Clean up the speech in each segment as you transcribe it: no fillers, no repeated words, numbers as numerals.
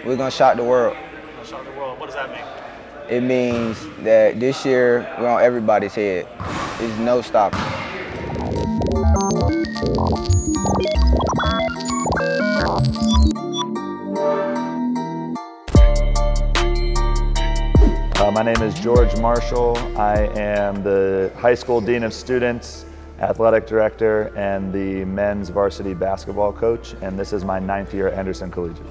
We're gonna shock the world. Shock the world. What does that mean? It means that this year we're on everybody's head. There's no stopping. My name is George Marshall. I am the high school dean of students, athletic director, and the men's varsity basketball coach, and this is my 9th year at Henderson Collegiate.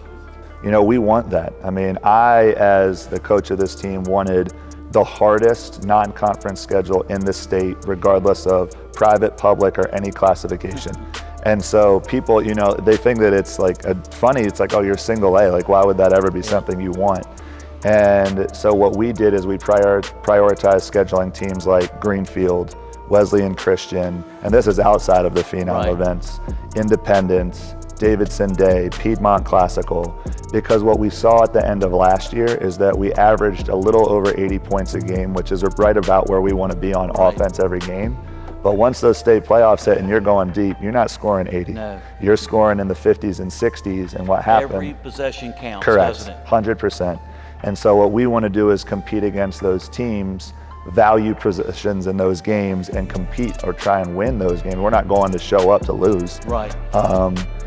You know, we want that. I mean, I, as the coach of this team, wanted the hardest non-conference schedule in the state, regardless of private, public, or any classification. And so people, you know, they think that it's like funny, it's like, oh, you're single A, like why would that ever be something you want? And so what we did is we prioritized scheduling teams like Greenfield, Wesleyan Christian, and this is outside of the Phenom events, Independence, Davidson Day, Piedmont Classical, because what we saw at the end of last year is that we averaged a little over 80 points a game, which is right about where we want to be on offense every game. But once those state playoffs hit and you're going deep, you're not scoring 80. No. You're scoring in the 50s and 60s, and what happened? Every possession counts, correct, doesn't it? 100%. And so what we want to do is compete against those teams, value positions in those games, and compete or try and win those games. We're not going to show up to lose. Right.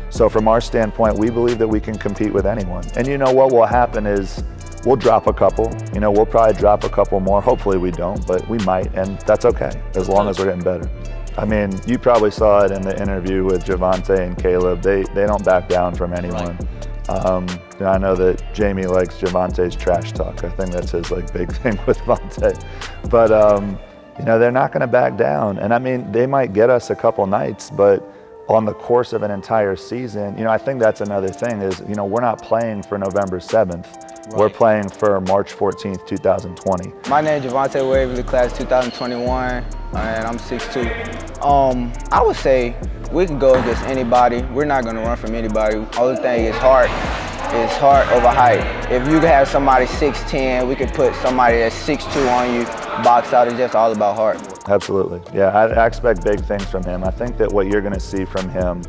So from our standpoint, we believe that we can compete with anyone. And you know what will happen is we'll drop a couple. You know, we'll probably drop a couple more. Hopefully we don't, but we might, and that's okay, as long as we're getting better. I mean, you probably saw it in the interview with Javonte and Kalib. They don't back down from anyone. Right. You know, I know that Jamie likes Javonte's trash talk. I think that's his big thing with Javonte. But you know, they're not going to back down. And I mean, they might get us a couple nights, but on the course of an entire season, you know, I think that's another thing is, you know, we're not playing for November 7th. Right. We're playing for March 14th, 2020. My name is Javonte Waverly, class 2021, and I'm 6'2". I would say we can go against anybody. We're not going to run from anybody. Only thing is heart over height. If you have somebody 6'10", we could put somebody that's 6'2" on you, box out. It's just all about heart. Absolutely. Yeah, I expect big things from him. I think that what you're going to see from him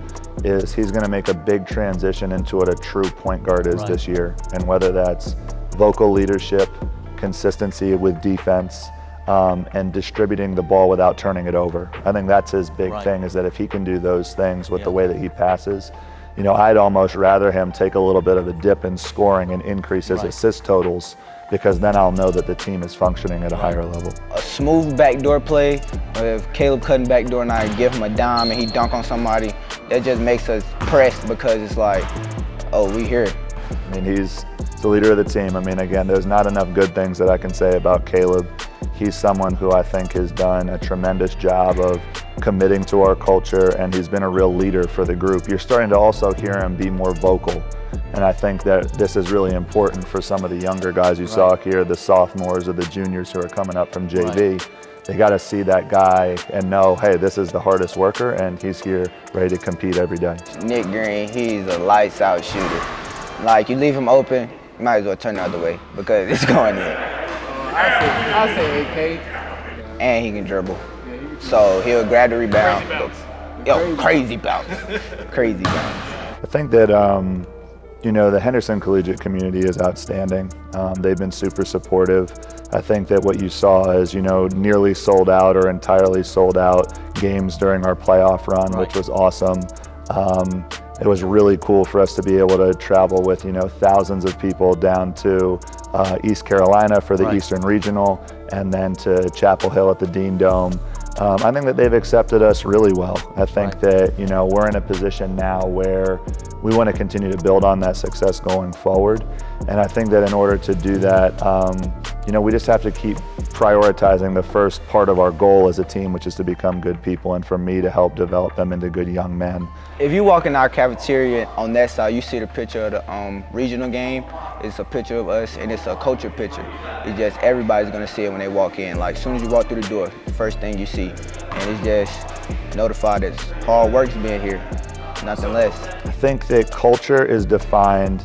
is he's going to make a big transition into what a true point guard is this year. And whether that's vocal leadership, consistency with defense, and distributing the ball without turning it over. I think that's his big thing, is that if he can do those things with the way that he passes, you know, I'd almost rather him take a little bit of a dip in scoring and increase his assist totals, because then I'll know that the team is functioning at a higher level. A smooth backdoor play, if Kalib cutting backdoor and I give him a dime and he dunk on somebody, that just makes us pressed, because it's like, oh, we here. I mean, he's the leader of the team. I mean, again, there's not enough good things that I can say about Kalib. He's someone who I think has done a tremendous job of committing to our culture, and he's been a real leader for the group. You're starting to also hear him be more vocal, and I think that this is really important for some of the younger guys you saw here, the sophomores or the juniors who are coming up from JV. They got to see that guy and know, hey, this is the hardest worker, and he's here ready to compete every day. Nick Green, he's a lights out shooter. Like, you leave him open, you might as well turn the other way, because it's going in. I say AK. And he can dribble. So he'll grab the rebound. Crazy bounce. Crazy bounce. I think that, you know, the Henderson Collegiate community is outstanding. They've been super supportive. I think that what you saw is, you know, nearly sold out or entirely sold out games during our playoff run, which was awesome. It was really cool for us to be able to travel with, you know, thousands of people down to East Carolina for the Eastern Regional, and then to Chapel Hill at the Dean Dome. I think that they've accepted us really well. I think that, you know, we're in a position now where we want to continue to build on that success going forward. And I think that in order to do that, you know, we just have to keep prioritizing the first part of our goal as a team, which is to become good people, and for me to help develop them into good young men. If you walk in our cafeteria on that side, you see the picture of the regional game. It's a picture of us, and it's a culture picture. It's just everybody's gonna see it when they walk in. Like, as soon as you walk through the door, the first thing you see, and it's just notified that hard work's being here, nothing less. I think that culture is defined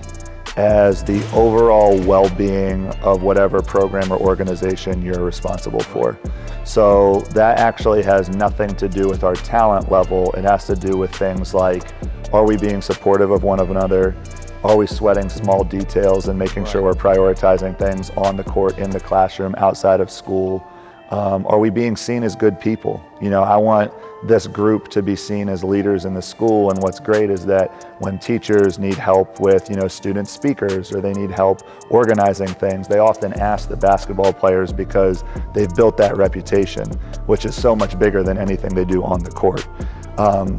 as the overall well-being of whatever program or organization you're responsible for. So that actually has nothing to do with our talent level. It has to do with things like, are we being supportive of one another? Are we sweating small details and making sure we're prioritizing things on the court, in the classroom, outside of school? Are we being seen as good people? You know, I want this group to be seen as leaders in the school, and what's great is that when teachers need help with, you know, student speakers, or they need help organizing things, they often ask the basketball players because they've built that reputation, which is so much bigger than anything they do on the court.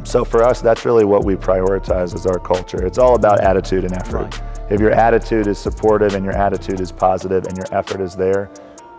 So for us, that's really what we prioritize as our culture. It's all about attitude and effort. If your attitude is supportive and your attitude is positive and your effort is there,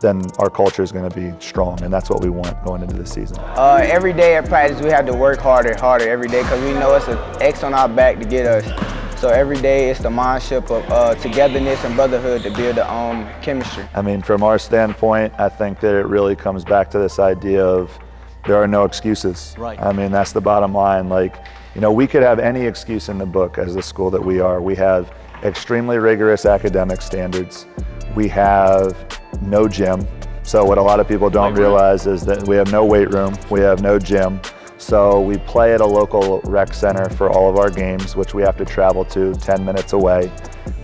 then our culture is going to be strong, and that's what we want going into the season. Every day at practice, we have to work harder every day, because we know it's an X on our back to get us. So every day it's the mindset of togetherness and brotherhood to build the chemistry. I mean, from our standpoint, I think that it really comes back to this idea of there are no excuses. I mean, that's the bottom line. Like, you know, we could have any excuse in the book as the school that we are. We have extremely rigorous academic standards. We have no gym. So what a lot of people don't realize is that we have no weight room, we have no gym. So we play at a local rec center for all of our games, which we have to travel to 10 minutes away.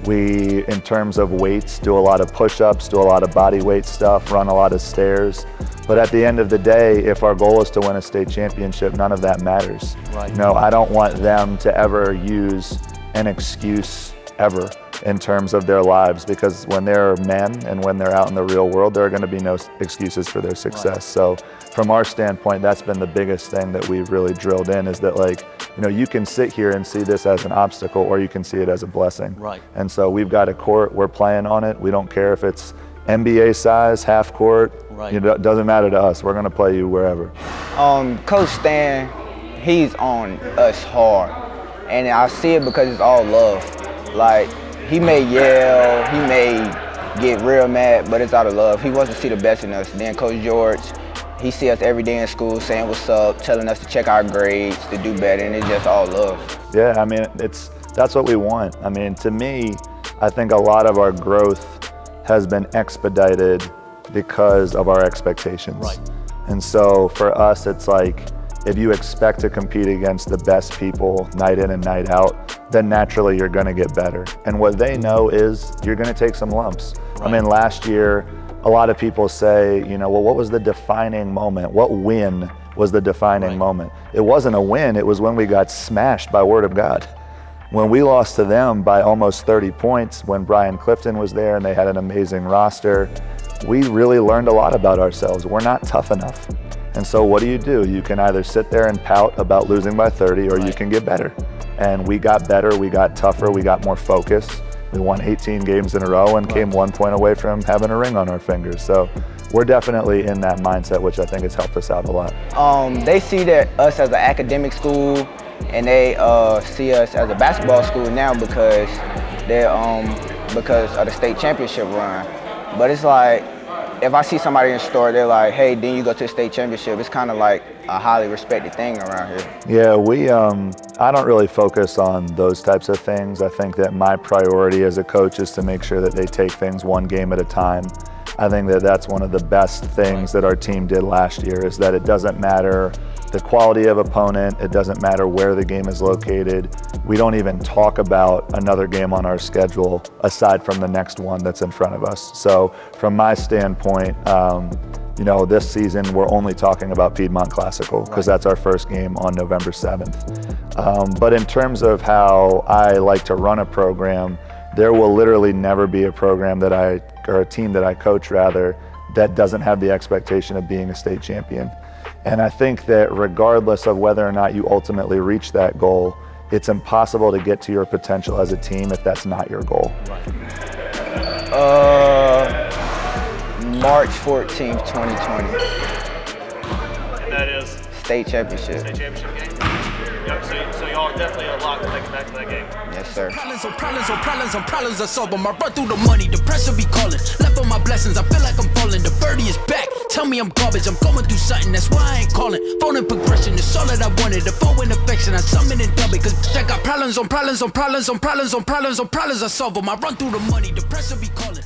We, in terms of weights, do a lot of push-ups, do a lot of body weight stuff, run a lot of stairs. But at the end of the day, if our goal is to win a state championship, none of that matters. You know, I don't want them to ever use an excuse ever in terms of their lives, because when they're men and when they're out in the real world, there are going to be no excuses for their success. So from our standpoint, that's been the biggest thing that we've really drilled in, is that, like, you know, you can sit here and see this as an obstacle, or you can see it as a blessing. And so we've got a court, we're playing on it. We don't care if it's NBA size, half court, you know, it doesn't matter to us. We're going to play you wherever. Coach Stan, he's on us hard, and I see it because it's all love. Like, he may yell, he may get real mad, but it's out of love. He wants to see the best in us. Then Coach George, he see us every day in school saying what's up, telling us to check our grades, to do better, and it's just all love. Yeah, I mean, that's what we want. I mean, to me, I think a lot of our growth has been expedited because of our expectations. And so for us, it's like, if you expect to compete against the best people night in and night out, then naturally you're going to get better. And what they know is you're going to take some lumps. I mean, last year, a lot of people say, you know, well, what was the defining moment? What win was the defining moment? It wasn't a win. It was when we got smashed by Word of God. When we lost to them by almost 30 points, when Brian Clifton was there and they had an amazing roster, we really learned a lot about ourselves. We're not tough enough. And so what do? You can either sit there and pout about losing by 30, or you can get better. And we got better, we got tougher, we got more focused. We won 18 games in a row and came 1 point away from having a ring on our fingers. So we're definitely in that mindset, which I think has helped us out a lot. They see us as an academic school, and they see us as a basketball school now because of the state championship run. But it's like, if I see somebody in the store, they're like, hey, didn't you go to the state championship? It's kind of like a highly respected thing around here. Yeah, I don't really focus on those types of things. I think that my priority as a coach is to make sure that they take things one game at a time. I think that that's one of the best things that our team did last year, is that it doesn't matter the quality of opponent, it doesn't matter where the game is located. We don't even talk about another game on our schedule aside from the next one that's in front of us. So from my standpoint, you know, this season we're only talking about Piedmont Classical because that's our first game on November 7th. But in terms of how I like to run a program, there will literally never be a program or a team that I coach rather, that doesn't have the expectation of being a state champion. And I think that regardless of whether or not you ultimately reach that goal, it's impossible to get to your potential as a team if that's not your goal. March 14th, 2020. And that is? State championship. State championship game? Yep, so y'all are definitely a lot to take back to that game. Yes, sir. Problems I solve them. I run through the money, the pressure be calling. Left on my blessings, I feel like I'm falling. The birdie is back, tell me I'm garbage. I'm going through something, that's why I ain't calling. Phone and progression, it's all that I wanted. The phone in affection, I summon and dub it. Cause I got problems I solve them. I run through the money, the pressure be calling.